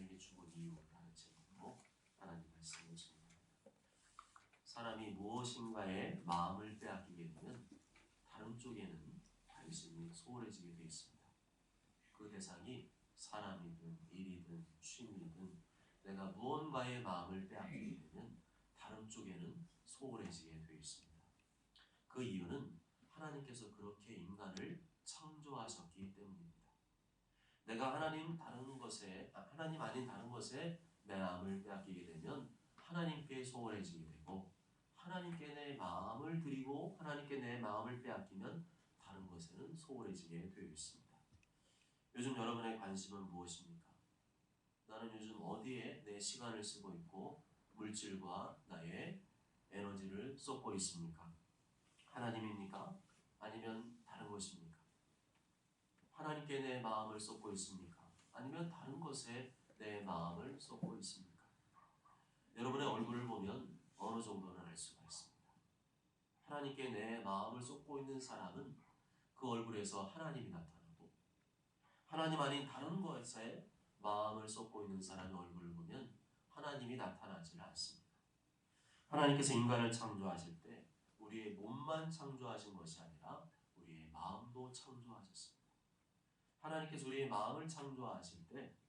인간에게 죽은 이유라는 제목으로 하나님 말씀을 전합니다. 사람이 무엇인가에 마음을 빼앗기게 되면 다른 쪽에는 관심이 소홀해지게 되어 있습니다. 그 대상이 사람이든 일이든 취미든 내가 무언가에 마음을 빼앗기게 되면 다른 쪽에는 소홀해지게 되어 있습니다. 그 이유는 하나님께서 그렇게 인간을 창조하셨기 때문입니다. 내가 하나님 아닌 다른 것에 내 마음을 빼앗기게 되면 하나님께 소홀해지게 되고, 하나님께 내 마음을 드리고 하나님께 내 마음을 빼앗기면 다른 것에는 소홀해지게 되어 있습니다. 요즘 여러분의 관심은 무엇입니까? 나는 요즘 어디에 내 시간을 쓰고 있고 물질과 나의 에너지를 쏟고 있습니까? 하나님입니까? 아니면 다른 것입니까? 하나님께 내 마음을 쏟고 있습니까? 아니면 다른 것에 내 마음을 쏟고 있습니까? 여러분의 얼굴을 보면 어느 정도는 알 수가 있습니다. 하나님께 내 마음을 쏟고 있는 사람은 그 얼굴에서 하나님이 나타나고, 하나님 아닌 다른 것에 마음을 쏟고 있는 사람의 얼굴을 보면 하나님이 나타나지 않습니다. 하나님께서 인간을 창조하실 때 우리의 몸만 창조하신 것이 아니라 우리의 마음도 창조하셨습니다. 하나님께서 우리의 마음을 창조하실 때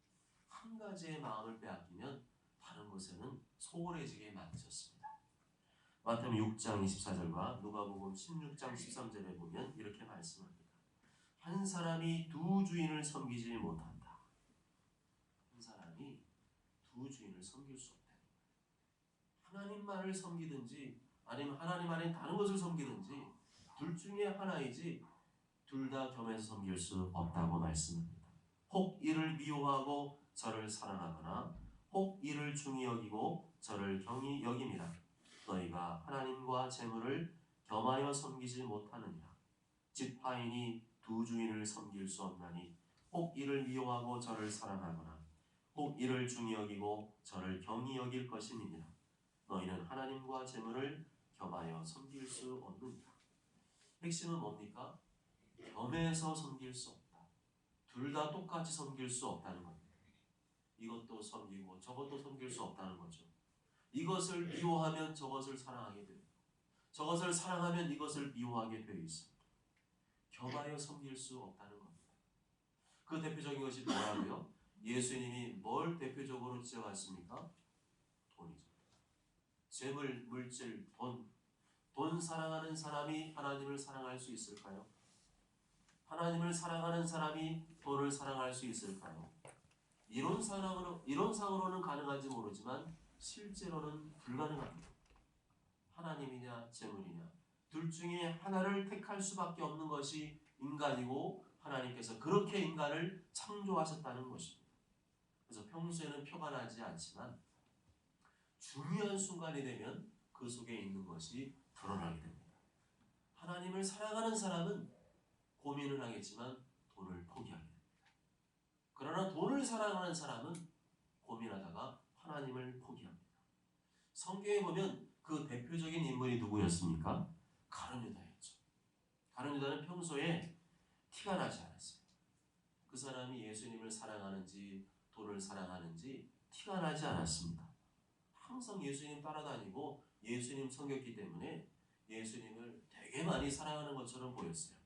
한 가지의 마음을 빼앗기면 다른 것에는 소홀해지게 만드셨습니다. 마태복음 6장 24절과 누가복음 16장 13절에 보면 이렇게 말씀합니다. 한 사람이 두 주인을 섬기지 못한다. 한 사람이 두 주인을 섬길 수 없다. 하나님만을 섬기든지 아니면 하나님 아닌 다른 것을 섬기든지 둘 중에 하나이지 둘 다 겸해서 섬길 수 없다고 말씀합니다. 혹 이를 미워하고 저를 사랑하거나 혹 이를 중히 여기고 저를 경히 여김이라. 너희가 하나님과 재물을 겸하여 섬기지 못하느니라. 지파인이 두 주인을 섬길 수 없나니 혹 이를 미워하고 저를 사랑하거나 혹 이를 중히 여기고 저를 경히 여길 것임이니라. 너희는 하나님과 재물을 겸하여 섬길 수 없느니라. 핵심은 뭡니까? 겸해서 섬길 수 없다. 둘 다 똑같이 섬길 수 없다는 겁니다. 이것도 섬기고 저것도 섬길 수 없다는 거죠. 이것을 미워하면 저것을 사랑하게 되고 저것을 사랑하면 이것을 미워하게 되어 있습니다. 겸하여 섬길 수 없다는 겁니다. 그 대표적인 것이 뭐라고요? 예수님이 뭘 대표적으로 지어갔습니까? 돈이죠. 재물, 물질, 돈 사랑하는 사람이 하나님을 사랑할 수 있을까요? 하나님을 사랑하는 사람이 돈을 사랑할 수 있을까요? 이론상으로는 가능한지 모르지만 실제로는 불가능합니다. 하나님이냐 재물이냐 둘 중에 하나를 택할 수밖에 없는 것이 인간이고 하나님께서 그렇게 인간을 창조하셨다는 것입니다. 그래서 평소에는 표가 나지 않지만 중요한 순간이 되면 그 속에 있는 것이 드러나게 됩니다. 하나님을 사랑하는 사람은 고민을 하겠지만 돈을 포기하게 됩니다. 그러나 돈을 사랑하는 사람은 고민하다가 하나님을 포기합니다. 성경에 보면 그 대표적인 인물이 누구였습니까? 가룟 유다였죠. 가룟 유다는 평소에 티가 나지 않았어요. 그 사람이 예수님을 사랑하는지 돈을 사랑하는지 티가 나지 않았습니다. 항상 예수님 따라다니고 예수님 섬겼기 때문에 예수님을 되게 많이 사랑하는 것처럼 보였어요.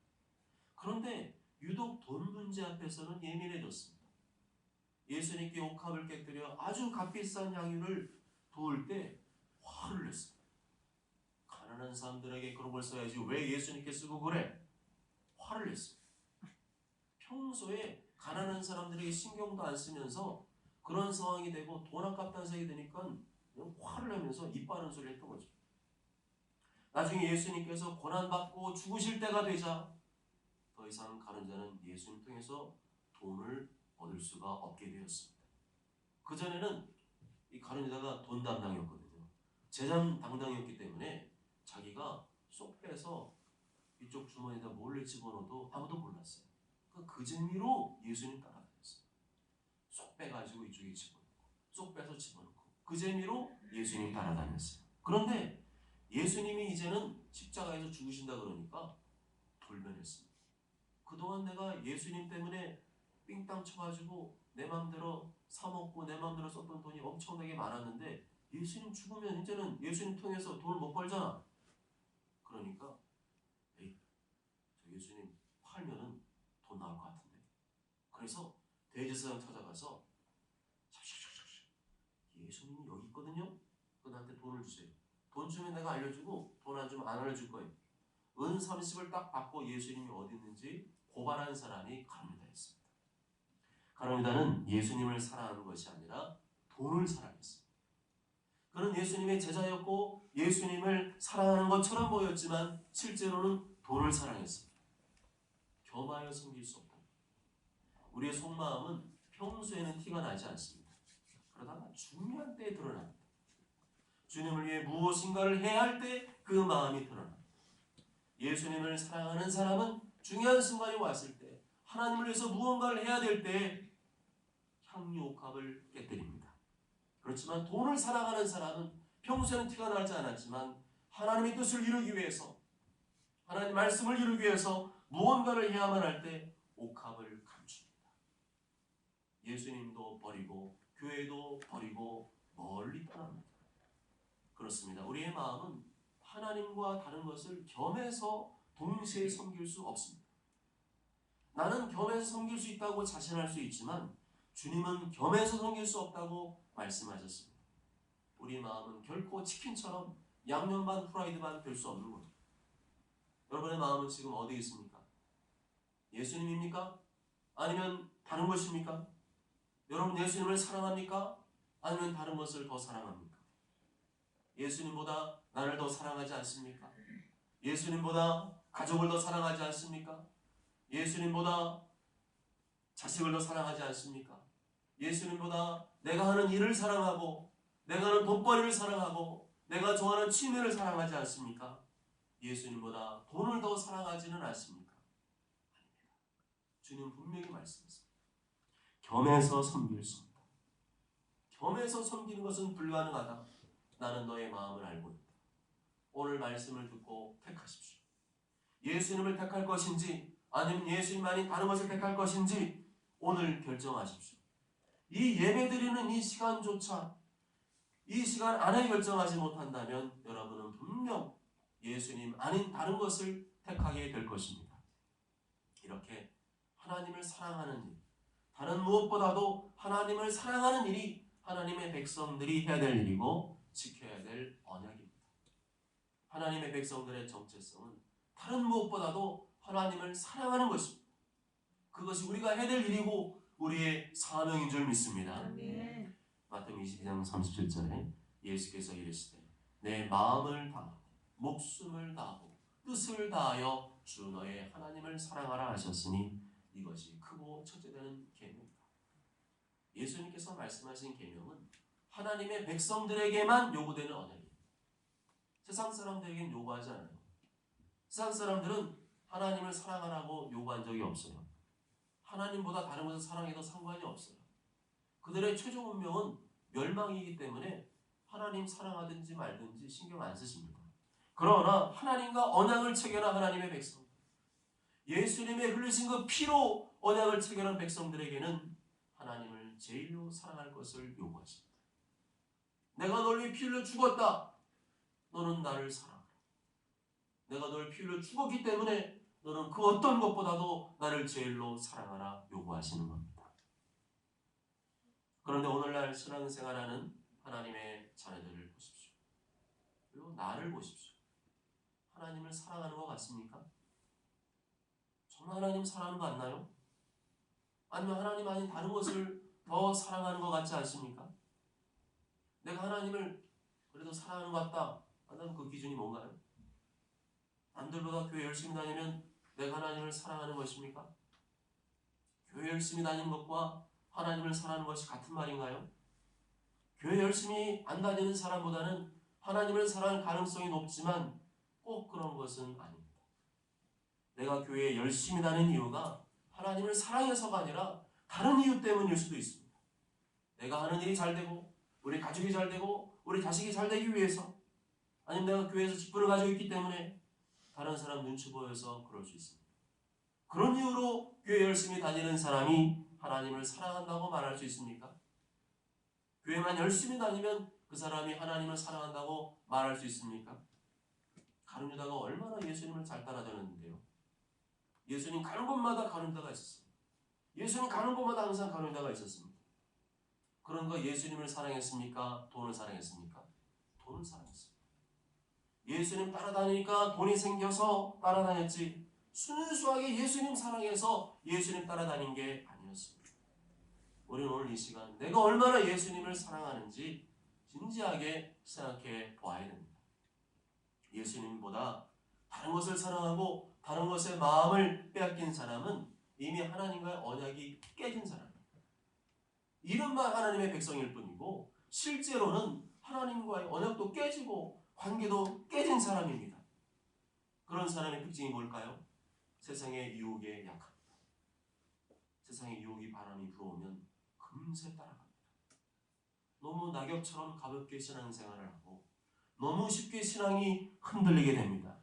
그런데 유독 돈 문제 앞에서는 예민해졌습니다. 예수님께 옥합을 깨뜨려 아주 값비싼 향유를 부을 때 화를 냈습니다. 가난한 사람들에게 그런 걸 써야지 왜 예수님께 쓰고 그래? 화를 냈습니다. 평소에 가난한 사람들에게 신경도 안 쓰면서 그런 상황이 되고 돈 아깝다는 생각이 드니까 그냥 화를 내면서 입 바른 소리 했던 거죠. 나중에 예수님께서 고난받고 죽으실 때가 되자 더 이상 가룟 자는 예수님 통해서 돈을 얻을 수가 없게 되었습니다. 그전에는 이 가룟 유다가 돈 담당이었거든요. 재산 담당이었기 때문에 자기가 쏙 빼서 이쪽 주머니에다 몰래 집어넣어도 아무도 몰랐어요. 그 재미로 예수님 따라다녔어요. 쏙 빼가지고 이쪽에 집어넣고 쏙 빼서 집어넣고 그 재미로 예수님 따라다녔어요. 그런데 예수님이 이제는 십자가에서 죽으신다 그러니까 돌변했습니다. 그동안 내가 예수님 때문에 삥땅 쳐가지고 내 마음대로 사먹고 내 마음대로 썼던 돈이 엄청나게 많았는데 예수님 죽으면 이제는 예수님 통해서 돈을 못 벌잖아. 그러니까 에이, 저 예수님 팔면은 돈 나올 것 같은데. 그래서 대제사장 찾아가서 예수님이 여기 있거든요. 그 나한테 돈을 주세요. 돈 주면 내가 알려주고 돈 안 주면 안 알려줄 거예요. 은 30을 딱 받고 예수님이 어디 있는지 고발한 사람이 가룟유다였습니다. 가룟유다는 예수님을 사랑하는 것이 아니라 돈을 사랑했습니다. 그는 예수님의 제자였고 예수님을 사랑하는 것처럼 보였지만 실제로는 돈을 사랑했습니다. 겸하여 섬길 수 없다. 우리의 속마음은 평소에는 티가 나지 않습니다. 그러다가 중요한 때에 드러납니다. 주님을 위해 무엇인가를 해야 할 때 그 마음이 드러납니다. 예수님을 사랑하는 사람은 중요한 순간이 왔을 때, 하나님을 위해서 무언가를 해야 될 때 향유옥합을 깨뜨립니다. 그렇지만 돈을 사랑하는 사람은 평소에는 티가 나지 않았지만 하나님의 뜻을 이루기 위해서, 하나님 말씀을 이루기 위해서 무언가를 해야만 할 때 옥합을 감춥니다. 예수님도 버리고 교회도 버리고 멀리 떠납니다. 그렇습니다. 우리의 마음은 하나님과 다른 것을 겸해서 동시에 섬길 수 없습니다. 나는 겸해서 섬길 수 있다고 자신할 수 있지만 주님은 겸해서 섬길 수 없다고 말씀하셨습니다. 우리 마음은 결코 치킨처럼 양념 반 프라이드 반 될 수 없는 거예요. 여러분의 마음은 지금 어디에 있습니까? 예수님입니까? 아니면 다른 것입니까? 여러분 예수님을 사랑합니까? 아니면 다른 것을 더 사랑합니까? 예수님보다 나를 더 사랑하지 않습니까? 예수님보다 가족을 더 사랑하지 않습니까? 예수님보다 자식을 더 사랑하지 않습니까? 예수님보다 내가 하는 일을 사랑하고 내가 하는 돈벌이를 사랑하고 내가 좋아하는 취미를 사랑하지 않습니까? 예수님보다 돈을 더 사랑하지는 않습니까? 아닙니다. 주님 분명히 말씀하십니다. 겸해서 섬길 수 없다. 겸해서 섬기는 것은 불가능하다. 나는 너의 마음을 알고 있다. 오늘 말씀을 듣고 택하십시오. 예수님을 택할 것인지 아니면 예수님 아닌 다른 것을 택할 것인지 오늘 결정하십시오. 이 예배드리는 이 시간조차 이 시간 안에 결정하지 못한다면 여러분은 분명 예수님 아닌 다른 것을 택하게 될 것입니다. 이렇게 하나님을 사랑하는 일, 다른 무엇보다도 하나님을 사랑하는 일이 하나님의 백성들이 해야 될 일이고 지켜야 될 언약입니다. 하나님의 백성들의 정체성은 다른 무엇보다도 하나님을 사랑하는 것입니다. 그것이 우리가 해야 될 일이고 우리의 사명인 줄 믿습니다. 아멘. 마태복음 22장 37절에 예수께서 이르시되 내 마음을 다하고 목숨을 다하고 뜻을 다하여 주 너의 하나님을 사랑하라 하셨으니 이것이 크고 첫째 되는 계명이다. 예수님께서 말씀하신 계명은 하나님의 백성들에게만 요구되는 언약이에요. 세상 사람들에게는 요구하지 않아요. 세상 사람들은 하나님을 사랑하라고 요구한 적이 없어요. 하나님보다 다른 것을 사랑해도 상관이 없어요. 그들의 최종 운명은 멸망이기 때문에 하나님 사랑하든지 말든지 신경 안 쓰십니다. 그러나 하나님과 언약을 체결한 하나님의 백성, 예수님의 흘리신 그 피로 언약을 체결한 백성들에게는 하나님을 제일로 사랑할 것을 요구하십니다. 내가 널 위해 피 흘려 죽었다. 너는 나를 사랑하라. 내가 널 피 흘려 죽었기 때문에 너는 그 어떤 것보다도 나를 제일로 사랑하라 요구하시는 겁니다. 그런데 오늘날 신앙생활하는 하나님의 자녀들을 보십시오. 그리고 나를 보십시오. 하나님을 사랑하는 것 같습니까? 정말 하나님 사랑하는 거 같나요? 아니면 하나님 아닌 다른 것을 더 사랑하는 것 같지 않습니까? 내가 하나님을 그래도 사랑하는 것 같다 한다면 그 기준이 뭔가요? 남들보다 교회 열심히 다니면 내가 하나님을 사랑하는 것입니까? 교회 열심히 다니는 것과 하나님을 사랑하는 것이 같은 말인가요? 교회 열심히 안 다니는 사람보다는 하나님을 사랑할 가능성이 높지만 꼭 그런 것은 아닙니다. 내가 교회에 열심히 다니는 이유가 하나님을 사랑해서가 아니라 다른 이유 때문일 수도 있습니다. 내가 하는 일이 잘 되고 우리 가족이 잘 되고 우리 자식이 잘 되기 위해서, 아니면 내가 교회에서 직분을 가지고 있기 때문에 다른 사람 눈치 보여서 그럴 수 있습니다. 그런 이유로 교회 열심히 다니는 사람이 하나님을 사랑한다고 말할 수 있습니까? 교회만 열심히 다니면 그 사람이 하나님을 사랑한다고 말할 수 있습니까? 가룟 유다가 얼마나 예수님을 잘 따라다녔는데요. 예수님 가는 곳마다 가룟 유다가 있었어요. 예수님 가는 곳마다 항상 가룟 유다가 있었습니다. 그런가 예수님을 사랑했습니까? 돈을 사랑했습니까? 돈을 사랑했습니다. 예수님 따라다니니까 돈이 생겨서 따라다녔지 순수하게 예수님 사랑해서 예수님 따라다닌 게 아니었습니다. 우리는 오늘 이 시간 내가 얼마나 예수님을 사랑하는지 진지하게 생각해 보아야 됩니다. 예수님보다 다른 것을 사랑하고 다른 것에 마음을 빼앗긴 사람은 이미 하나님과의 언약이 깨진 사람입니다. 이름만 하나님의 백성일 뿐이고 실제로는 하나님과의 언약도 깨지고 관계도 깨진 사람입니다. 그런 사람의 특징이 뭘까요? 세상의 유혹에 약합니다. 세상의 유혹이 바람이 불어오면 금세 따라갑니다. 너무 낙엽처럼 가볍게 신앙생활을 하고 너무 쉽게 신앙이 흔들리게 됩니다.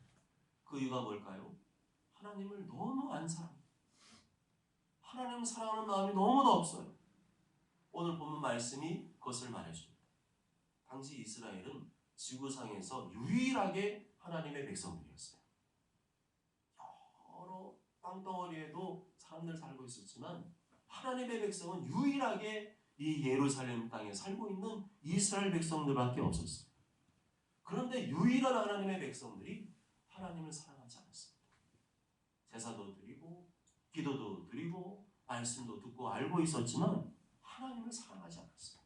그 이유가 뭘까요? 하나님을 너무 안 사랑합니다. 하나님을 사랑하는 마음이 너무도 없어요. 오늘 본문 말씀이 그것을 말해줍니다. 당시 이스라엘은 지구상에서 유일하게 하나님의 백성들이었어요. 여러 땅덩어리에도 사람들 살고 있었지만 하나님의 백성은 유일하게 이 예루살렘 땅에 살고 있는 이스라엘 백성들밖에 없었어요. 그런데 유일한 하나님의 백성들이 하나님을 사랑하지 않았습니다. 제사도 드리고 기도도 드리고 말씀도 듣고 알고 있었지만 하나님을 사랑하지 않았어요.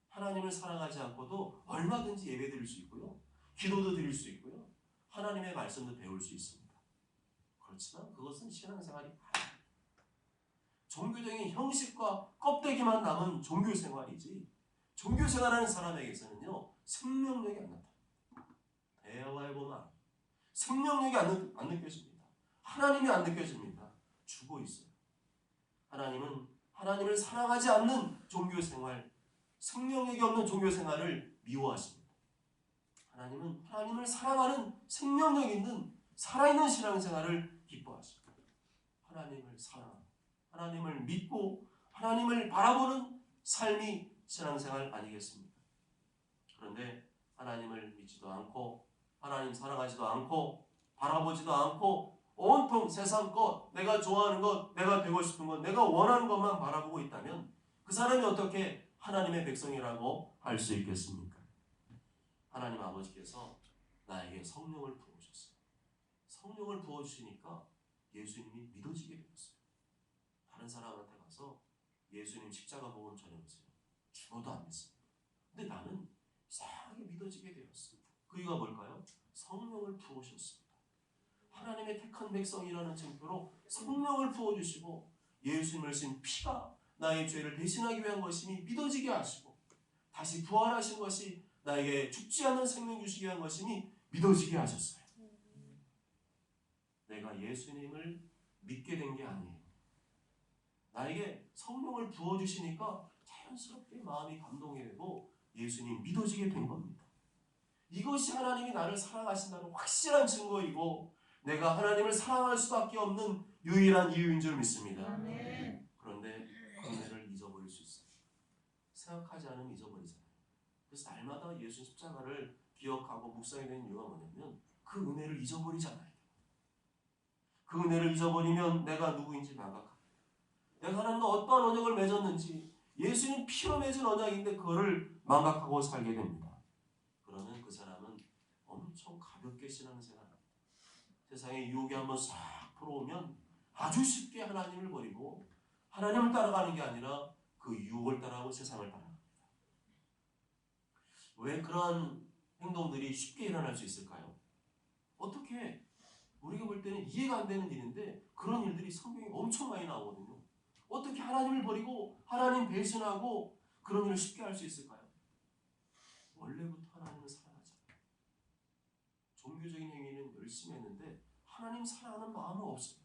하나님을 사랑하지 않고도 얼마든지 예배 드릴 수 있고요. 기도도 드릴 수 있고요. 하나님의 말씀도 배울 수 있습니다. 그렇지만 그것은 신앙생활이 아닙니다. 종교적인 형식과 껍데기만 남은 종교생활이지 종교생활하는 사람에게서는요. 생명력이 안 나타납니다. 대화해 보면 생명력이 안 느껴집니다. 하나님이 안 느껴집니다. 죽어 있어요. 하나님은 하나님을 사랑하지 않는 종교생활, 생명력이 없는 종교생활을 미워하십니다. 하나님은 하나님을 사랑하는 생명력 있는 살아있는 신앙생활을 기뻐하십니다. 하나님을 사랑하고 하나님을 믿고 하나님을 바라보는 삶이 신앙생활 아니겠습니까? 그런데 하나님을 믿지도 않고 하나님 사랑하지도 않고 바라보지도 않고 온통 세상 것, 내가 좋아하는 것, 내가 되고 싶은 것, 내가 원하는 것만 바라보고 있다면 그 사람이 어떻게 하나님의 백성이라고 할 수 있겠습니까? 하나님 아버지께서 나에게 성령을 부어주셨어요. 성령을 부어주시니까 예수님이 믿어지게 되었어요. 다른 사람한테 가서 예수님 십자가 복음 전해보세요. 죽어도 안 믿습니다. 근데 나는 이상하게 믿어지게 되었습니다. 그 이유가 뭘까요? 성령을 부어주셨습니다. 하나님의 택한 백성이라는 징표로 성령을 부어주시고 예수님을 신 피가 나의 죄를 대신하기 위한 것임이 믿어지게 하시고 다시 부활하신 것이 나에게 죽지 않는 생명 주시기 위한 것임이 믿어지게 하셨어요. 내가 예수님을 믿게 된 게 아니에요. 나에게 성령을 부어주시니까 자연스럽게 마음이 감동이 되고 예수님 믿어지게 된 겁니다. 이것이 하나님이 나를 사랑하신다는 확실한 증거이고 내가 하나님을 사랑할 수밖에 없는 유일한 이유인 줄 믿습니다. 그런데 그 은혜를 잊어버릴 수 있어요. 생각하지 않으면 잊어버리잖아요. 그래서 날마다 예수 십자가를 기억하고 묵상해야 되는 이유가 뭐냐면 그 은혜를 잊어버리잖아요. 그 은혜를 잊어버리면 내가 누구인지 망각합니다. 내가 하나님과 어떠한 언약을 맺었는지 예수님 피로 맺은 언약인데 그거를 망각하고 살게 됩니다. 그러면 그 사람은 엄청 가볍게 신앙생활합니다. 세상의 유혹이 한번 싹 불어오면 아주 쉽게 하나님을 버리고 하나님을 따라가는 게 아니라 그 유혹을 따라가고 세상을 따라갑니다. 왜 그러한 행동들이 쉽게 일어날 수 있을까요? 어떻게 우리가 볼 때는 이해가 안 되는 일인데 그런 일들이 성경에 엄청 많이 나오거든요. 어떻게 하나님을 버리고 하나님 배신하고 그런 일을 쉽게 할 수 있을까요? 원래부터 하나님을 사랑하지 않아요. 종교적인 행위는 열심히 했는데 하나님 사랑하는 마음은 없어요.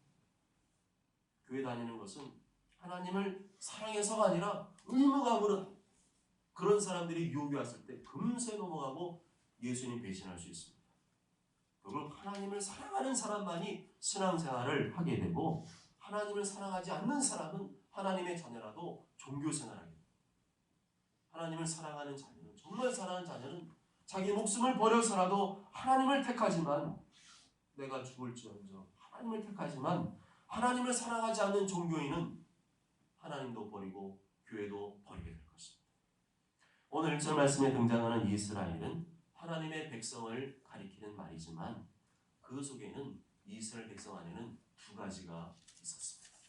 교회 다니는 것은 하나님을 사랑해서가 아니라 의무감으로 그런 사람들이 유혹이 왔을 때 금세 넘어가고 예수님 배신할 수 있습니다. 결국 하나님을 사랑하는 사람만이 신앙생활을 하게 되고 하나님을 사랑하지 않는 사람은 하나님의 자녀라도 종교생활을 하게 됩니다. 하나님을 사랑하는 자녀는, 정말 사랑하는 자녀는 자기 목숨을 버려서라도 하나님을 택하지만, 내가 죽을지언정 하나님을 택하지만, 하나님을 사랑하지 않는 종교인은 하나님도 버리고 교회도 버리게 될 것입니다. 오늘 1절 말씀에 등장하는 이스라엘은 하나님의 백성을 가리키는 말이지만, 그 속에는 이스라엘 백성 안에는 두 가지가 있었습니다.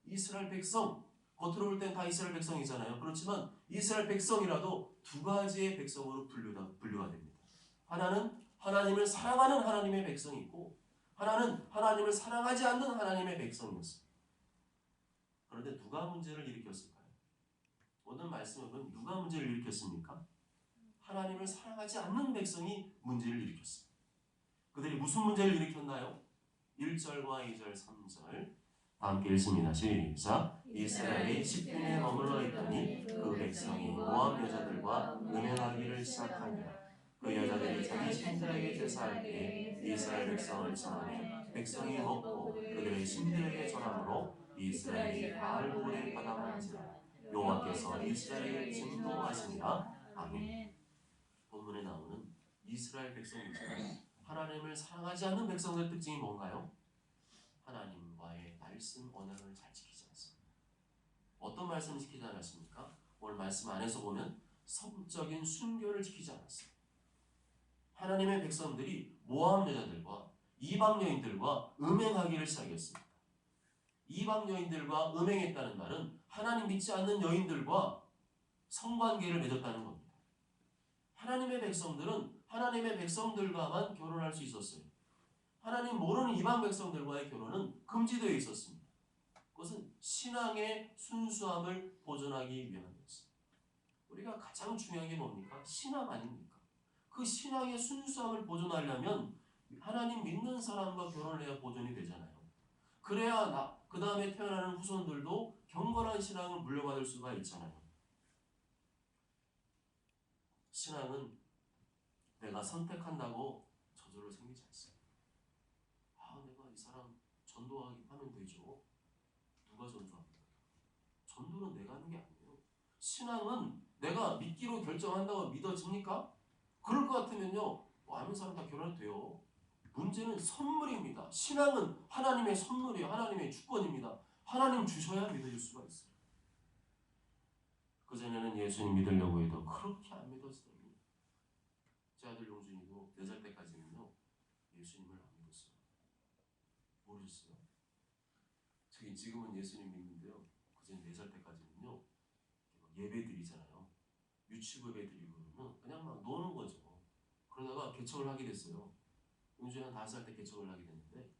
이스라엘 백성, 겉으로 볼 땐 다 이스라엘 백성이잖아요. 그렇지만 이스라엘 백성이라도 두 가지의 백성으로 분류가 됩니다. 하나는 하나님을 사랑하는 하나님의 백성이 있고, 하나는 하나님을 사랑하지 않는 하나님의 백성이었습니다. 그런데 누가 문제를 일으켰을까요? 오늘 말씀을 보면 누가 문제를 일으켰습니까? 하나님을 사랑하지 않는 백성이 문제를 일으켰습니다. 그들이 무슨 문제를 일으켰나요? 1절과 2절, 3절 함께 읽습니다. 시작. 이스라엘이 십분에 머물러 있더니 그 백성이 모압 여자들과 음행하기를 시작하니라. 그 여자들이 자기 신들에게 제사할 때 이스라엘 백성을 청하며 백성이 먹고 그들의 신들에게 절함으로 이스라엘이 바알볼에 바다만지라. 여호와께서 이스라엘을 진노하시니라. 아멘. 본문에 나오는 이스라엘 백성이지만 하나님을 사랑하지 않는 백성들의 특징이 뭔가요? 하나님과의 말씀 언약을 잘 지키지 않습니다. 어떤 말씀을 지키지 않았습니까? 오늘 말씀 안에서 보면 성적인 순교를 지키지 않았습니다. 하나님의 백성들이 모압 여자들과 이방 여인들과 음행하기를 시작했습니다. 이방 여인들과 음행했다는 말은 하나님 믿지 않는 여인들과 성관계를 맺었다는 겁니다. 하나님의 백성들은 하나님의 백성들과만 결혼할 수 있었어요. 하나님 모르는 이방 백성들과의 결혼은 금지되어 있었습니다. 그것은 신앙의 순수함을 보존하기 위함이었습니다. 우리가 가장 중요한 게 뭡니까? 신앙 아닙니까? 그 신앙의 순수함을 보존하려면 하나님 믿는 사람과 결혼을 해야 보존이 되잖아요. 그래야 그 다음에 태어나는 후손들도 경건한 신앙을 물려받을 수가 있잖아요. 신앙은 내가 선택한다고 저절로 생기지 않습니다. 내가 이 사람 전도하면 되죠. 누가 전도합니까? 전도는 내가 하는 게 아니에요. 신앙은 내가 믿기로 결정한다고 믿어집니까? 그럴 것 같으면요, 아는 사람 다 결혼해도 돼요. 문제는 선물입니다. 신앙은 하나님의 선물이에요. 하나님의 주권입니다. 하나님 주셔야 믿어질 수가 있어요. 그전에는 예수님 믿으려고 해도 그렇게 안 믿었어요. 제 아들 용준이도 4살 때까지는요, 예수님을 안 믿었어요. 모르셨어요? 저희 지금은 예수님 믿는데요, 그전 4살 때까지는요, 예배 드리잖아요. 유치부 예배 드리고 그러면 그냥 막 노는 거죠. 그러다가 개척을 하게 됐어요. 용준이 한 5살 때 개척을 하게 됐는데,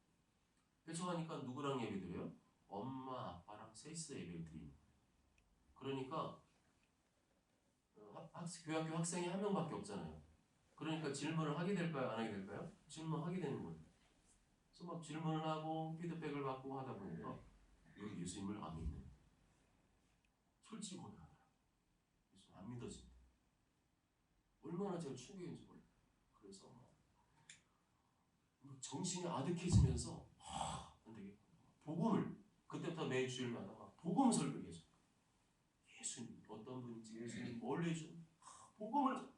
개척하니까 누구랑 예배 드려요? 엄마, 아빠랑 셋이서 예배를 드립니다. 그러니까 교학교 학생이 한 명밖에 없잖아요. 그러니까 질문을 하게 될까요? 안 하게 될까요? 질문하게 되는 거예요. 그래서 막 질문을 하고 피드백을 받고 하다 보니까 여기 예수님을 안 믿는, 솔직히 고백하더라. 예수님 안 믿어집니다. 얼마나 제가 충격인지 몰라요. 그래서 정신이 아득해지면서 안 되겠구나. 복음을 그때부터 매 주일마다 복음 설교해줘. 예수님 어떤 분인지, 예수님 뭘 해줘. 복음을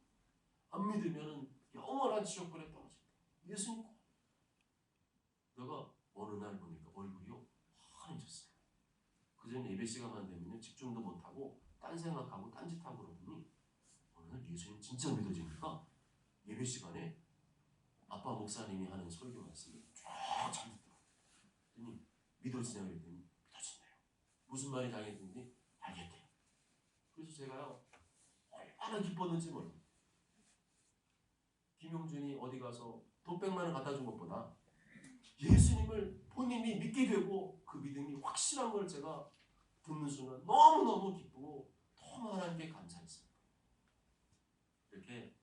안 믿으면 영원한 지옥불에 떨어진다. 예수님 꼭. 내가 어느 날 보니까 얼굴이요 환해졌어요. 그전 예배 시간만 되면 집중도 못하고 딴 생각하고 딴짓하고 그러더니 어느 날 예수님 진짜 믿어지니까 예배 시간에 아빠 목사님이 하는 설교 말씀이 쫙 잘 듣더라고요. 믿어지냐고 그랬더니 믿어진대요. 무슨 말인지 알겠는지 알겠대요. 그래서 제가요 얼마나 기뻤는지 몰라요. 김용준이 어디 가서 돈 100만 원 갖다 준 것보다 예수님을 본인이 믿게 되고 그 믿음이 확실한 걸 제가 듣는 순간 너무너무 기쁘고 너무 하나님께 감사했습니다. 이렇게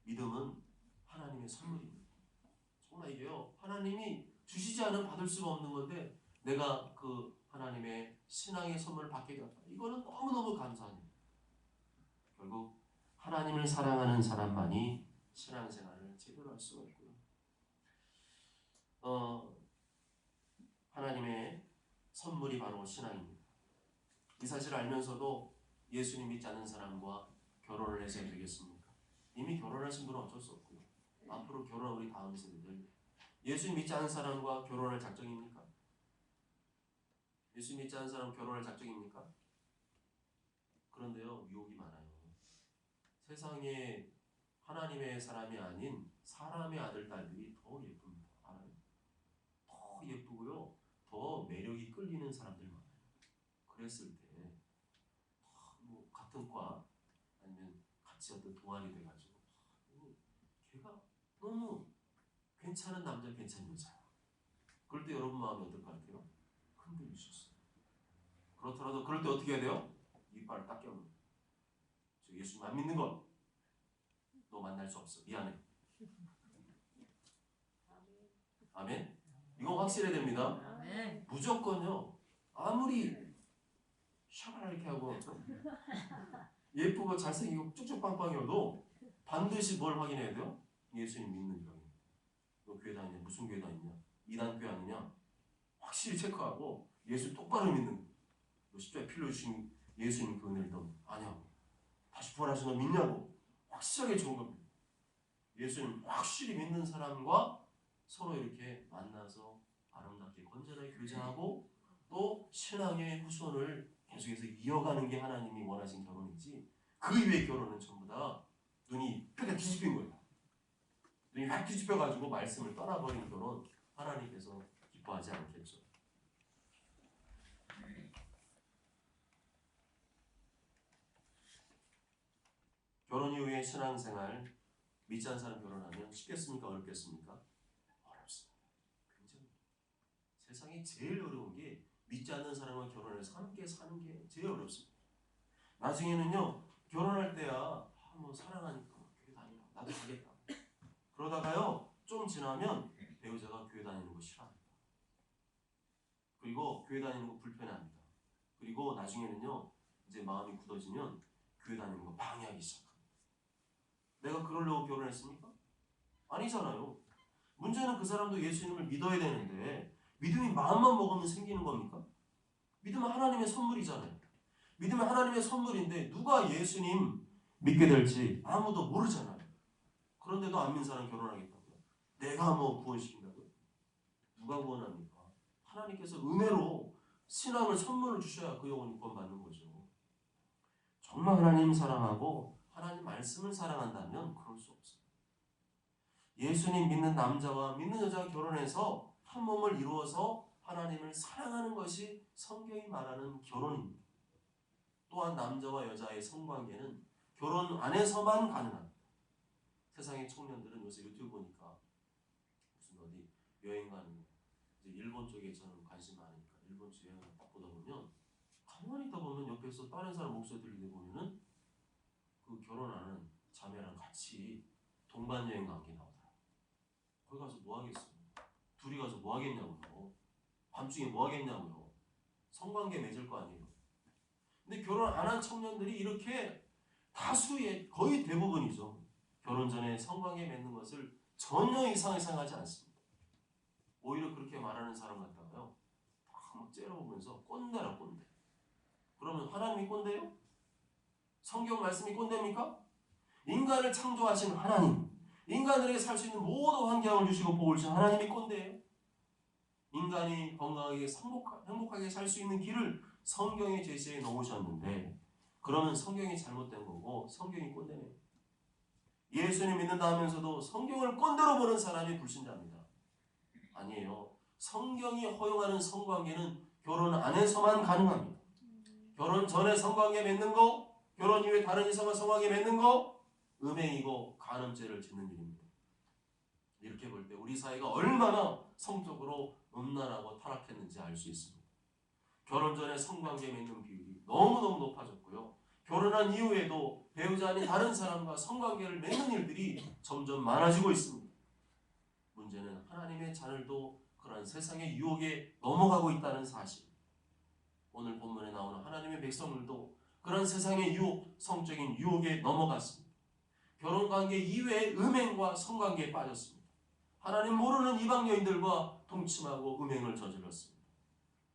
믿음은 하나님의 선물입니다. 정말 이게요, 하나님이 주시지 않으면 받을 수가 없는 건데 내가 그 하나님의 신앙의 선물을 받게 되었다. 이거는 너무너무 감사합니다. 결국 하나님을 사랑하는 사람만이 신앙생활을 제대로 할 수가 있고요. 하나님의 선물이 바로 신앙입니다. 이 사실을 알면서도 예수님 믿지 않는 사람과 결혼을 해서 되겠습니까? 이미 결혼하신 분은 어쩔 수 없고요. 앞으로 결혼한 우리 다음 세대들, 예수 믿지 않은 사람과 결혼할 작정입니까? 예수 믿지 않은 사람 결혼할 작정입니까? 그런데요, 유혹이 많아요. 세상에 하나님의 사람이 아닌 사람의 아들, 딸들이 더 예쁩니다. 알아요? 더 예쁘고요. 더 매력이 끌리는 사람들 많아요. 그랬을 때 뭐 같은 과 아니면 같이 어떤 동아리 돼가지고 걔가 너무 괜찮은 남자, 괜찮은 여자야. 그럴 때 여러분 마음이 어떨 것 같아요? 흔들릴 수 있어요. 그렇더라도 그럴 때 어떻게 해야 돼요? 이빨을 딱 깨우는 거예요. 저 예수만 믿는 거 너 만날 수 없어. 미안해. 아멘. 이거 확실해야 됩니다. 아멘. 무조건요. 아무리 샤발 이렇게 하고 예쁘고 잘생기고 쭉쭉 빵빵이어도 반드시 뭘 확인해야 돼요? 예수님 믿는지 확인. 너 교회 다니냐? 무슨 교회 다니냐? 이단교회 아니냐? 확실히 체크하고 예수 똑바로 믿는 거. 너 십자가에 피를 주신 예수님 그 은혜를 너 아냐고. 다시 부활하신 너 믿냐고. 확실하게 좋은 겁니다. 예수님 확실히 믿는 사람과 서로 이렇게 만나서 아름답게 건전하게 교제하고 또 신앙의 후손을 계속해서 이어가는 게 하나님이 원하신 결혼이지, 그 이외의 결혼은 전부 다 눈이 뼈가 뒤집힌 거예요. 눈이 확 뒤집혀가지고 말씀을 떠나버린 결혼, 하나님께서 기뻐하지 않겠죠. 결혼 이후의 신앙생활, 믿지 않는 사람 결혼하면 쉽겠습니까? 어렵겠습니까? 어렵습니다. 굉장히. 세상에 제일 어려운 게 믿지 않는 사람과 결혼해서 함께 사는 게 제일 어렵습니다. 나중에는요, 결혼할 때야 뭐 사랑하니까 교회 다니라, 나도 가겠다. 그러다가요, 좀 지나면 배우자가 교회 다니는 거 싫어합니다. 그리고 교회 다니는 거 불편해합니다. 그리고 나중에는요, 이제 마음이 굳어지면 교회 다니는 거 방해하기 시작합니다. 내가 그러려고 결혼했습니까? 아니잖아요. 문제는 그 사람도 예수님을 믿어야 되는데 믿음이 마음만 먹으면 생기는 겁니까? 믿음은 하나님의 선물이잖아요. 믿음은 하나님의 선물인데 누가 예수님 믿게 될지 아무도 모르잖아요. 그런데도 안 믿는 사람 결혼하겠다고요? 내가 뭐 구원시킨다고요? 누가 구원합니까? 하나님께서 은혜로 신앙을 선물을 주셔야 그 영혼이 구원받는 거죠. 정말 하나님 사랑하고 하나님 말씀을 사랑한다면 그럴 수 없어요. 예수님 믿는 남자와 믿는 여자가 결혼해서 한 몸을 이루어서 하나님을 사랑하는 것이 성경이 말하는 결혼입니다. 또한 남자와 여자의 성관계는 결혼 안에서만 가능합니다. 세상의 청년들은 요새 유튜브 보니까 무슨 어디 여행 가는, 이제 일본 쪽에 저는 관심 많으니까 일본 쪽 여행을 딱 보다 보면 가만히 있다 보면 옆에서 다른 사람 목소리 들리게 보면은 그 결혼하는 자매랑 같이 동반 여행 간 게 나오더라. 거기 가서 뭐 하겠어요? 둘이 가서 뭐 하겠냐고요. 밤중에 뭐 하겠냐고요. 성관계 맺을 거 아니에요. 근데 결혼 안 한 청년들이 이렇게 다수의, 거의 대부분이죠. 결혼 전에 성관계 맺는 것을 전혀 이상하게 생각하지 않습니다. 오히려 그렇게 말하는 사람 같다가요, 막 째려보면서 꼰대라 꼰대. 그러면 하나님이 꼰대예요? 성경 말씀이 꼰대입니까? 인간을 창조하신 하나님, 인간들에게 살 수 있는 모든 환경을 주시고 복을 주신 하나님이 꼰대예요? 인간이 건강하게 행복하게 살 수 있는 길을 성경에 제시해 놓으셨는데, 그러면 성경이 잘못된 거고 성경이 꼰대네요. 예수님 믿는다 하면서도 성경을 꼰대로 보는 사람이 불신자입니다. 아니에요. 성경이 허용하는 성관계는 결혼 안에서만 가능합니다. 결혼 전에 성관계 맺는 거, 결혼 이후에 다른 이성과 성관계 맺는 거, 음행이고 간음죄를 짓는 일입니다. 이렇게 볼 때 우리 사회가 얼마나 성적으로 음란하고 타락했는지 알 수 있습니다. 결혼 전에 성관계 맺는 비율이 너무너무 높아졌고요. 결혼한 이후에도 배우자 아닌 다른 사람과 성관계를 맺는 일들이 점점 많아지고 있습니다. 문제는 하나님의 자녀도 그런 세상의 유혹에 넘어가고 있다는 사실. 오늘 본문에 나오는 하나님의 백성들도 그런 세상의 유혹, 성적인 유혹에 넘어갔습니다. 결혼관계 이외의 음행과 성관계에 빠졌습니다. 하나님 모르는 이방 여인들과 동침하고 음행을 저질렀습니다.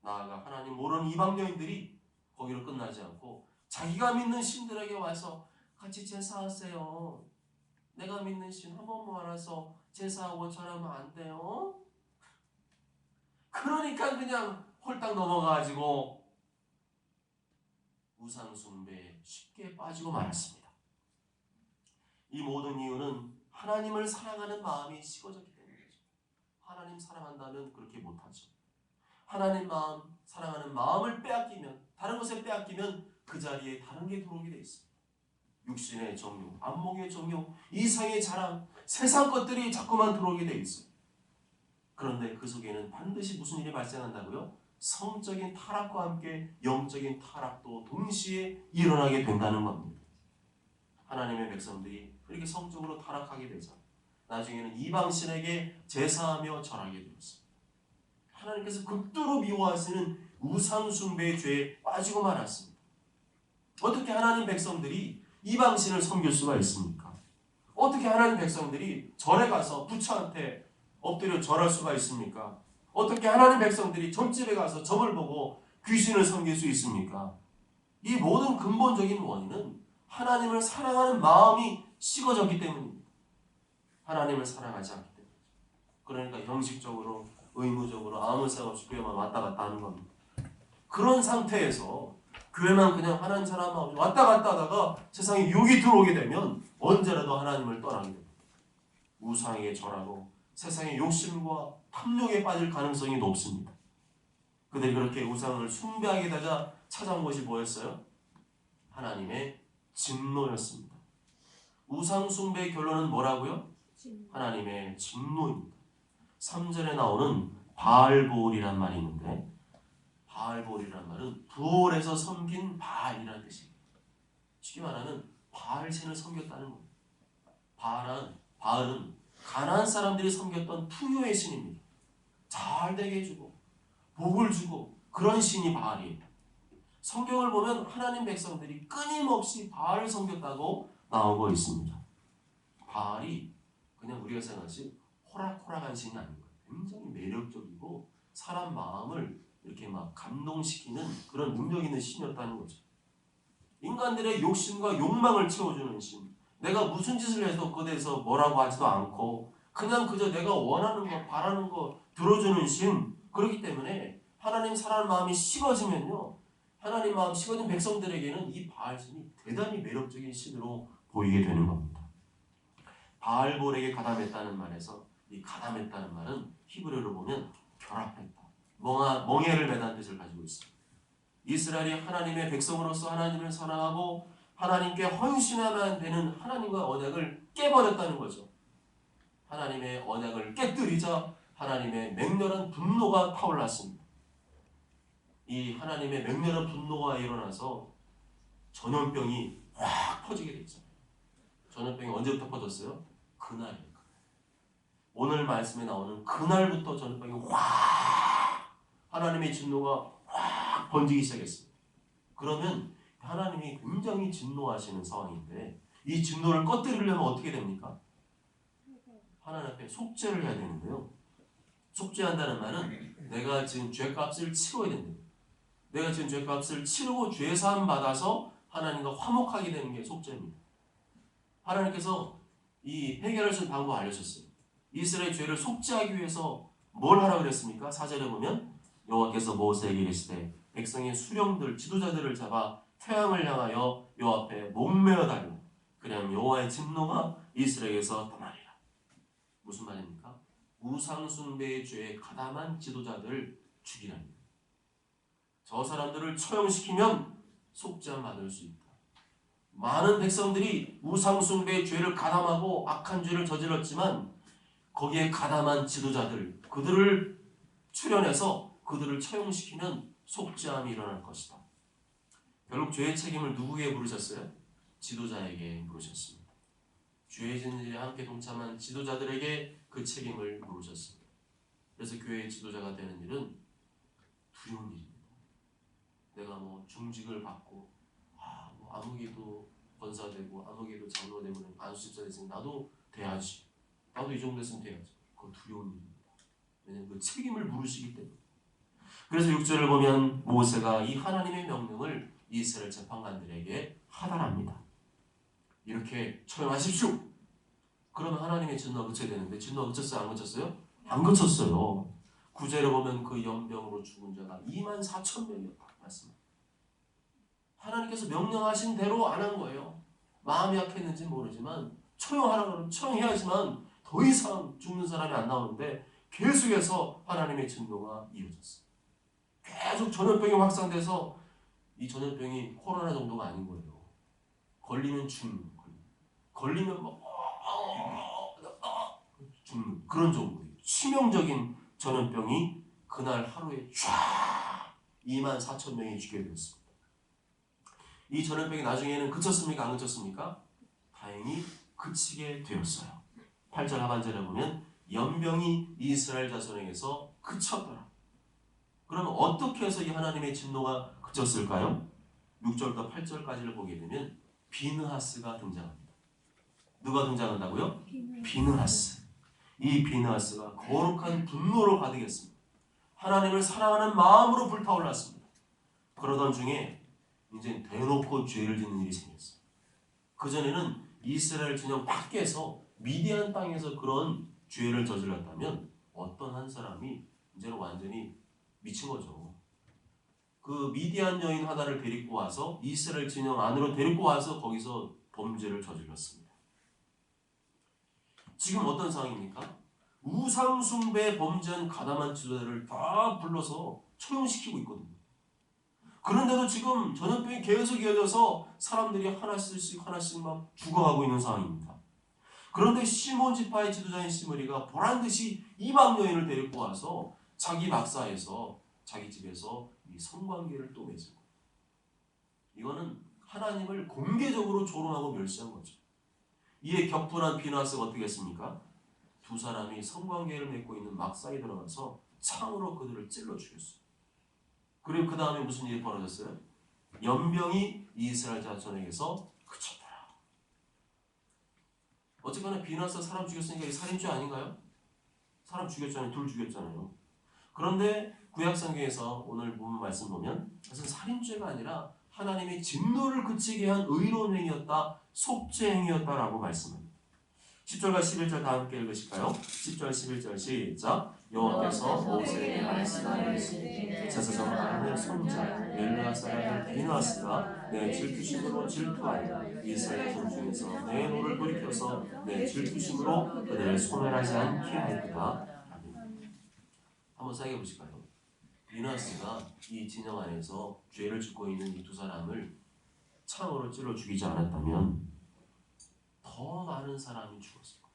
나아가 하나님 모르는 이방 여인들이 거기로 끝나지 않고 자기가 믿는 신들에게 와서 같이 제사하세요. 내가 믿는 신 한 번만 알아서 제사하고 절하면 안 돼요? 그러니까 그냥 홀딱 넘어가가지고 우상 숭배에 쉽게 빠지고 말았습니다. 이 모든 이유는 하나님을 사랑하는 마음이 식어졌기 때문이죠. 하나님 사랑한다면 그렇게 못하죠. 하나님 마음, 사랑하는 마음을 빼앗기면, 다른 것에 빼앗기면 그 자리에 다른 게 들어오게 돼 있습니다. 육신의 정욕, 안목의 정욕, 이상의 자랑, 세상 것들이 자꾸만 들어오게 돼 있어요. 그런데 그 속에는 반드시 무슨 일이 발생한다고요? 성적인 타락과 함께 영적인 타락도 동시에 일어나게 된다는 겁니다. 하나님의 백성들이 그렇게 성적으로 타락하게 되자 나중에는 이방신에게 제사하며 절하게 되었습니다. 하나님께서 극도로 미워하시는 우상 숭배의 죄에 빠지고 말았습니다. 어떻게 하나님 백성들이 이방신을 섬길 수가 있습니까? 어떻게 하나님 백성들이 절에 가서 부처한테 엎드려 절할 수가 있습니까? 어떻게 하나님 백성들이 점집에 가서 점을 보고 귀신을 섬길 수 있습니까? 이 모든 근본적인 원인은 하나님을 사랑하는 마음이 식어졌기 때문입니다. 하나님을 사랑하지 않기 때문이죠. 그러니까 형식적으로 의무적으로 아무 생각 없이 교회만 왔다 갔다 하는 겁니다. 그런 상태에서 교회만 그냥 하는 사람하고 왔다 갔다 하다가 세상에 유혹이 들어오게 되면 언제라도 하나님을 떠나게 됩니다. 우상에게 절하고 세상의 욕심과 탐욕에 빠질 가능성이 높습니다. 그들이 그렇게 우상을 숭배하게 되자 찾아온 것이 뭐였어요? 하나님의 진노였습니다. 우상 숭배의 결론은 뭐라고요? 하나님의 진노입니다. 3절에 나오는 바알보올이란 말이 있는데 바알보올이란 말은 부올에서 섬긴 바알이라는 뜻입니다. 쉽게 말하면 바알신을 섬겼다는 겁니다. 바알은 가나안 사람들이 섬겼던 풍요의 신입니다. 잘 되게 해주고 복을 주고 그런 신이 바알이에요. 성경을 보면 하나님 백성들이 끊임없이 바알을 섬겼다고 나오고 있습니다. 바알이 그냥 우리가 생각하지 호락호락한 신이 아닌 거예요. 굉장히 매력적이고 사람 마음을 이렇게 막 감동시키는 그런 능력 있는 신이었다는 거죠. 인간들의 욕심과 욕망을 채워주는 신. 내가 무슨 짓을 해도 그에 대해서 뭐라고 하지도 않고 그냥 그저 내가 원하는 거 바라는 거 들어주는 신. 그렇기 때문에 하나님 사랑하는 마음이 식어지면요, 하나님 마음 식어진 백성들에게는 이 바알신이 대단히 매력적인 신으로 보이게 되는 겁니다. 바알볼에게 가담했다는 말에서 이 가담했다는 말은 히브리어로 보면 결합했다, 멍에를 매다는 뜻을 가지고 있습니다. 이스라엘이 하나님의 백성으로서 하나님을 사랑하고 하나님께 헌신하면 되는 하나님과 언약을 깨버렸다는 거죠. 하나님의 언약을 깨뜨리자 하나님의 맹렬한 분노가 타올랐습니다. 이 하나님의 맹렬한 분노가 일어나서 전염병이 확 퍼지게 됐잖아요. 전염병이 언제부터 퍼졌어요? 그날이에요. 오늘 말씀에 나오는 그날부터 전염병이 확 하나님의 진노가 확 번지기 시작했습니다. 그러면 하나님이 굉장히 진노하시는 상황인데 이 진노를 꺼뜨리려면 어떻게 됩니까? 하나님 앞에 속죄를 해야 되는데요. 속죄한다는 말은 내가 지은 죄값을 치러야 된다. 내가 지은 죄값을 치르고 죄사함 받아서 하나님과 화목하게 되는 게 속죄입니다. 하나님께서 이 해결할 수 있는 방법 알려주셨어요. 이스라엘 죄를 속죄하기 위해서 뭘 하라고 그랬습니까? 4절에 보면 여호와께서 모세에게 이르시되 백성의 수령들 지도자들을 잡아 태양을 향하여 여호와 앞에 목매어 달라. 그러면 여호와의 진노가 이스라엘에서 떠나리라. 무슨 말입니까? 우상 숭배의 죄에 가담한 지도자들을 죽이라는. 저 사람들을 처형시키면 속죄함 받을 수 있다. 많은 백성들이 우상 숭배의 죄를 가담하고 악한 죄를 저질렀지만 거기에 가담한 지도자들, 그들을 추련해서 그들을 처형시키면 속죄함이 일어날 것이다. 결국 죄의 책임을 누구에게 물으셨어요? 지도자에게 물으셨습니다. 죄의 진실에 함께 동참한 지도자들에게 그 책임을 물으셨습니다. 그래서 교회의 지도자가 되는 일은 두려운 일입니다. 내가 뭐 중직을 받고 뭐 아무개도 권사되고 아무개도 장로되면 안수집사 됐으니 나도 돼야지. 나도 이 정도 됐으면 돼야지. 그건 두려운 일입니다. 왜냐하면 그 책임을 물으시기 때문에. 그래서 6절을 보면 모세가 이 하나님의 명령을 이스라엘 재판관들에게 하달합니다. 이렇게 처형하십시오. 그러면 하나님의 진노가 그쳐야 되는데 진노가 그쳤어요? 안 그쳤어요? 안 그쳤어요. 9절에 보면 그 연병으로 죽은 자가 24,000명이었다. 말씀합니다. 하나님께서 명령하신 대로 안 한 거예요. 마음이 약했는지 모르지만 처형하라고 하면 처형해야지만 더 이상 죽는 사람이 안 나오는데 계속해서 하나님의 진노가 이어졌어요. 계속 전염병이 확산돼서 이 전염병이 코로나 정도가 아닌 거예요. 걸리면 죽는, 걸리면 막 죽는 그런 정도예요. 치명적인 전염병이 그날 하루에 쫙 24,000명이 죽게 되었습니다. 이 전염병이 나중에는 그쳤습니까? 안 그쳤습니까? 다행히 그치게 되었어요. 8절 하반절에 보면 연병이 이스라엘 자손에게서 그쳤더라. 그러면 어떻게 해서 이 하나님의 진노가 그쳤을까요? 6절부터 8절까지를 보게 되면 비느하스가 등장합니다. 누가 등장한다고요? 비느하스. 이 비느하스가 거룩한 분노로 가득했습니다. 하나님을 사랑하는 마음으로 불타올랐습니다. 그러던 중에 이제 대놓고 죄를 짓는 일이 생겼어요. 그전에는 이스라엘 진영 밖에서 미디안 땅에서 그런 죄를 저질렀다면 어떤 한 사람이 이제는 완전히 미친 거죠. 그 미디안 여인 하나를 데리고 와서 이스라엘 진영 안으로 데리고 와서 거기서 범죄를 저질렀습니다. 지금 어떤 상황입니까? 우상 숭배에 범죄한 가담한 지도자를 다 불러서 처형시키고 있거든요. 그런데도 지금 전염병이 계속 이어져서 사람들이 하나씩 막 죽어가고 있는 상황입니다. 그런데 시몬 지파의 지도자인 시므리가 보란듯이 이방 여인을 데리고 와서 자기 막사에서 자기 집에서 이 성관계를 또 맺은 거예요. 이거는 하나님을 공개적으로 조롱하고 멸시한 거죠. 이에 격분한 비느하스가 어떻게 했습니까? 두 사람이 성관계를 맺고 있는 막사에 들어가서 창으로 그들을 찔러 죽였어요. 그리고 그 다음에 무슨 일이 벌어졌어요? 연병이 이스라엘 자손에게서 그쳤더라. 어쨌거나 비느하스가 사람 죽였으니까 이 살인죄 아닌가요? 사람 죽였잖아요. 둘 죽였잖아요. 그런데 구약성경에서 오늘 보면 말씀 보면 그것은 살인죄가 아니라 하나님의 진노를 그치게 한 의로운 행위였다. 속죄 행위였다라고 말씀합니다. 10절과 11절 다 함께 읽으실까요? 10절 11절 시작. 여호와께서 모세에게 말씀하시되 제사장 아론의 손자 엘르아살의 아들 비느하스가 내 질투심으로 질투하여 이스라엘 종 중에서 내 노를 돌이켜서 내 질투심으로 그들을 소멸하지 않게 하였다. 한번 생각해 보실까요? 비느하스가 이 진영 안에서 죄를 짓고 있는 이 두 사람을 창으로 찔러 죽이지 않았다면 더 많은 사람이 죽었을 거예요.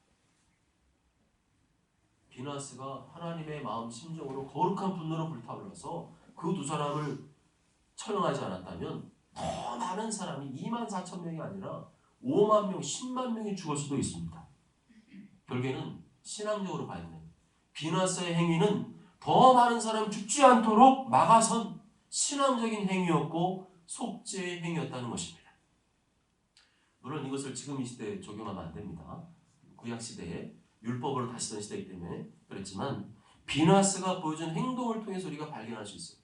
비느하스가 하나님의 마음 심정으로 거룩한 분노로 불타올라서 그 두 사람을 처형하지 않았다면 더 많은 사람이 24,000명이 아니라 5만 명, 10만 명이 죽을 수도 있습니다. 결국에는 신앙적으로 봐야 돼요. 비느하스의 행위는 더 많은 사람이 죽지 않도록 막아선 신앙적인 행위였고 속죄의 행위였다는 것입니다. 물론 이것을 지금 이 시대에 적용하면 안 됩니다. 구약 시대에 율법으로 다시던 시대이기 때문에 그랬지만 비느하스가 보여준 행동을 통해서 우리가 발견할 수 있어요.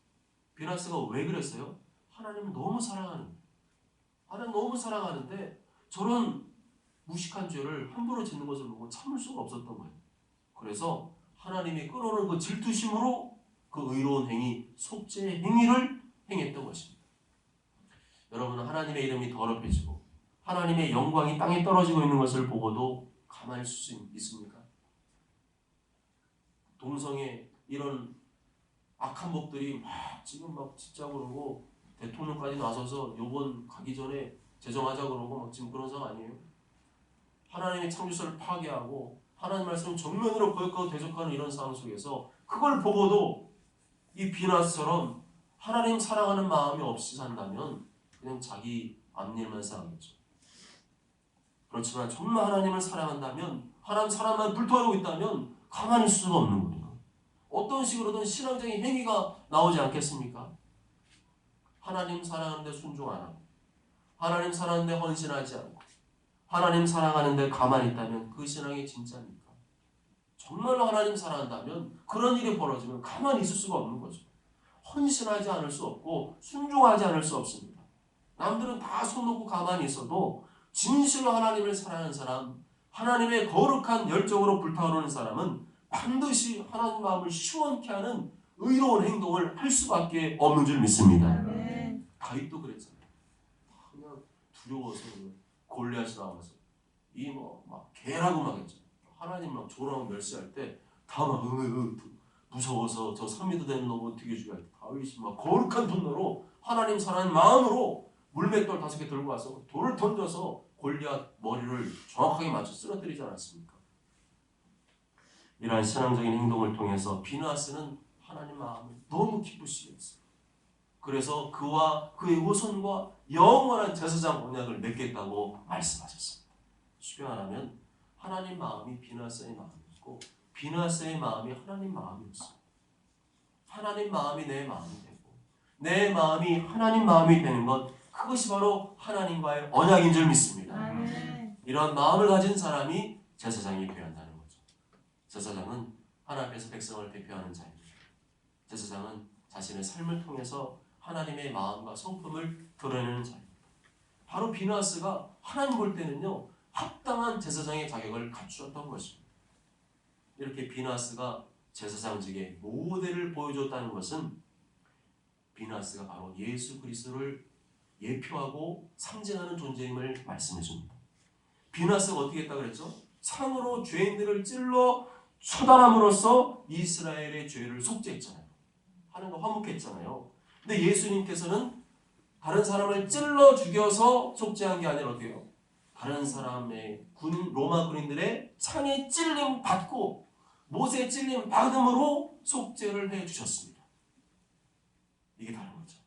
비느하스가 왜 그랬어요? 하나님을 너무 사랑하는, 하나님 너무 사랑하는데 저런 무식한 죄를 함부로 짓는 것을 보고 참을 수가 없었던 거예요. 그래서 하나님이 끌어오는 그 질투심으로 그 의로운 행위, 속죄의 행위를 행했던 것입니다. 여러분은 하나님의 이름이 더럽혀지고 하나님의 영광이 땅에 떨어지고 있는 것을 보고도 가만히 있을 수 있습니까? 동성애 이런 악한 법들이 막 지금 막 짓자고 그러고 대통령까지 나서서 요번 가기 전에 제정하자 그러고 막 지금 그런 상황 아니에요? 하나님의 창조사를 파괴하고 하나님 말씀을 정면으로 거역하고 대적하는 이런 상황 속에서 그걸 보고도 이 비느하스처럼 하나님 사랑하는 마음이 없이 산다면 그냥 자기 앞일만 생각하겠죠. 그렇지만 정말 하나님을 사랑한다면 하나님 사랑만 불타오르고 있다면 가만히 있을 수가 없는 거예요. 어떤 식으로든 신앙적인 행위가 나오지 않겠습니까? 하나님 사랑하는데 순종 안 하고 하나님 사랑하는데 헌신하지 않고 하나님 사랑하는데 가만히 있다면 그 신앙이 진짜입니까? 정말로 하나님 사랑한다면 그런 일이 벌어지면 가만히 있을 수가 없는 거죠. 헌신하지 않을 수 없고 순종하지 않을 수 없습니다. 남들은 다 손 놓고 가만히 있어도 진실로 하나님을 사랑하는 사람, 하나님의 거룩한 열정으로 불타오르는 사람은 반드시 하나님 마음을 시원케 하는 의로운 행동을 할 수밖에 없는 줄 믿습니다. 다윗도 그랬잖아요. 그냥 두려워서 골리앗이 나와서 막 개라고 막 했죠. 하나님 막 조롱하고 멸시할 때 다 막 무서워서 저 3m 되는 놈 어떻게 죽여야 돼. 다윗이 막 거룩한 분노로 하나님 사랑하는 마음으로 물맷돌 5개 들고 와서 돌을 던져서 골리앗 머리를 정확하게 맞춰 쓰러뜨리지 않았습니까? 이러한 신앙적인 행동을 통해서 비느하스는 하나님 마음을 너무 기쁘시게 했어요. 그래서 그와 그의 후손과 영원한 제사장 언약을 맺겠다고 말씀하셨습니다. 쉽게 말하면 하나님 마음이 비느하스의 마음이었고 비느하스의 마음이 하나님 마음이었어요. 하나님 마음이 내 마음이 되고 내 마음이 하나님 마음이 되는 것, 그것이 바로 하나님과의 언약인 줄 믿습니다. 이런 마음을 가진 사람이 제사장이 되어야 한다는 거죠. 제사장은 하나님 앞에서 백성을 대표하는 자입니다. 제사장은 자신의 삶을 통해서 하나님의 마음과 성품을 드러내는 자입니다. 바로 비느하스가 하나님 볼 때는요, 합당한 제사장의 자격을 갖추었던 것입니다. 이렇게 비느하스가 제사장직의 모델을 보여줬다는 것은 비느하스가 바로 예수 그리스도를 예표하고 상징하는 존재임을 말씀해 줍니다. 비느하스가 어떻게 했다고 그랬죠? 창으로 죄인들을 찔러 처단함으로써 이스라엘의 죄를 속죄했잖아요. 하나님과 화목했잖아요. 근데 예수님께서는 다른 사람을 찔러 죽여서 속죄한 게 아니라 어때요? 다른 사람의 로마 군인들의 창에 찔림 받고 못에 찔림 받음으로 속죄를 해주셨습니다. 이게 다른 거죠.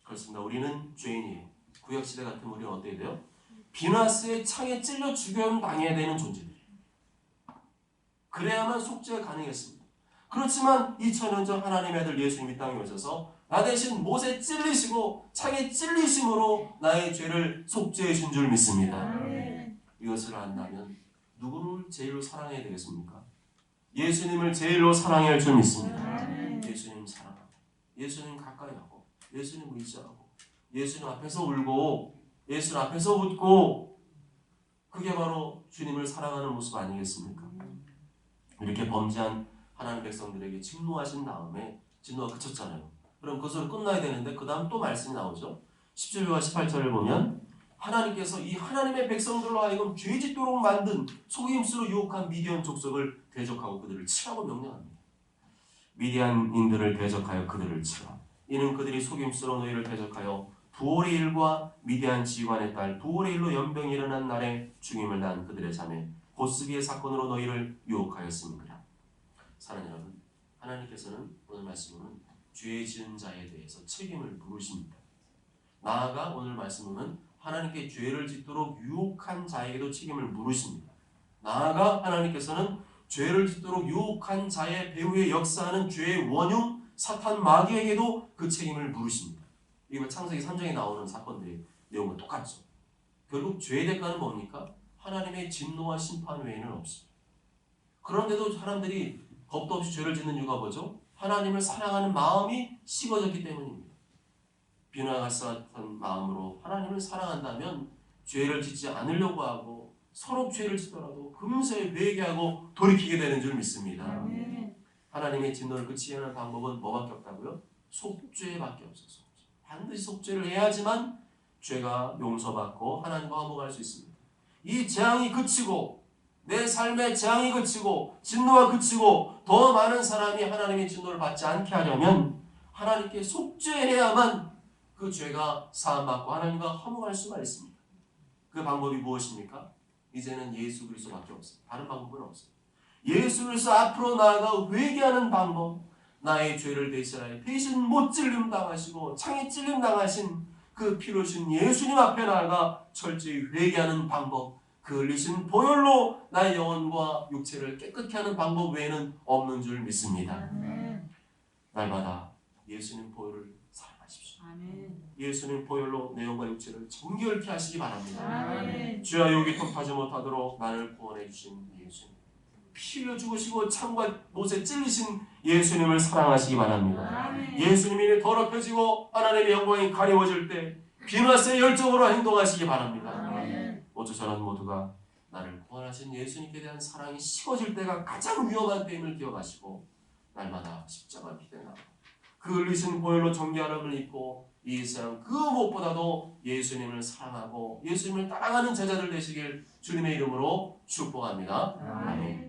그렇습니다. 우리는 죄인이에요. 구약시대 같은 우리는 어떻게 돼요? 비느하스의 창에 찔려 죽여 당해야 되는 존재들이에요. 그래야만 속죄가 가능했습니다. 그렇지만 2000년 전 하나님의 아들 예수님이 땅에 오셔서 나 대신 못에 찔리시고 창에 찔리심으로 나의 죄를 속죄해 준 줄 믿습니다. 이것을 안다면 누구를 제일로 사랑해야 되겠습니까? 예수님을 제일로 사랑해야 할 줄 믿습니다. 예수님 사랑하고 예수님 가까이 하고 예수님 의지하고 예수님 앞에서 울고 예수님 앞에서 웃고, 그게 바로 주님을 사랑하는 모습 아니겠습니까? 이렇게 범죄한 하나님 백성들에게 진노하신 다음에 진노가 그쳤잖아요. 그럼 그것으로 끝나야 되는데 그 다음 또 말씀이 나오죠. 17절과 18절을 보면 하나님께서 이 하나님의 백성들로 하여금 죄짓도록 만든 속임수로 유혹한 미디안 족속을 대적하고 그들을 치라고 명령합니다. 미디안인들을 대적하여 그들을 치라. 이는 그들이 속임수로 너희를 대적하여 부올의 일과 미디안 지휘관의 딸 부올의 일로 연병이 일어난 날에 죽임을 난 그들의 자매 고스비의 사건으로 너희를 유혹하였습니다. 사랑하는 여러분, 하나님께서는 오늘 말씀으로는 죄 지은 자에 대해서 책임을 물으십니다. 나아가 오늘 말씀으로는 하나님께 죄를 짓도록 유혹한 자에게도 책임을 물으십니다. 나아가 하나님께서는 죄를 짓도록 유혹한 자의 배후에 역사하는 죄의 원흉 사탄 마귀에게도 그 책임을 물으십니다. 이게 창세기 3장에 나오는 사건들의 내용과 똑같죠. 결국 죄의 대가는 뭡니까? 하나님의 진노와 심판 외에는 없습니다. 그런데도 사람들이 겁도 없이 죄를 짓는 이유가 뭐죠? 하나님을 사랑하는 마음이 식어졌기 때문입니다. 비느하스 같은 마음으로 하나님을 사랑한다면 죄를 짓지 않으려고 하고 서로 죄를 짓더라도 금세 회개하고 돌이키게 되는 줄 믿습니다. 하나님의 진노를 그치게 하는 방법은 뭐밖에 없다고요? 속죄밖에 없어서 반드시 속죄를 해야지만 죄가 용서받고 하나님과 화목할 수 있습니다. 이 재앙이 그치고 내 삶의 재앙이 그치고 진노가 그치고 더 많은 사람이 하나님의 진노를 받지 않게 하려면 하나님께 속죄해야만 그 죄가 사함받고 하나님과 화목할 수가 있습니다. 그 방법이 무엇입니까? 이제는 예수 그리스도밖에 없어요. 다른 방법은 없어요. 예수 그리스도 앞으로 나아가 회개하는 방법, 나의 죄를 대신하여 대신 못 찔림 당하시고 창에 찔림 당하신 그 피로 신 예수님 앞에 나아가 철저히 회개하는 방법, 그 흘리신 보혈로 나의 영혼과 육체를 깨끗게 하는 방법 외에는 없는 줄 믿습니다. 날마다 예수님 보혈을 사랑하십시오. 예수님 보혈로 내 영혼과 육체를 정결케 하시기 바랍니다. 주여 여기 통하지 못하도록 나를 구원해 주신 예수님, 피를 죽으시고 창과 못에 찔리신 예수님을 사랑하시기 바랍니다. 예수님이 더럽혀지고 하나님의 영광이 가려워질 때 비느하스의 열정으로 행동하시기 바랍니다. 오주 저는 모두가 나를 구원하신 예수님께 대한 사랑이 식어질 때가 가장 위험한 때임을 기억하시고 날마다 십자가 기대 나가 그 흘리신 보혈로 정결함을 입고 이 세상 그 무엇보다도 예수님을 사랑하고 예수님을 따라가는 제자들 되시길 주님의 이름으로 축복합니다. 아멘.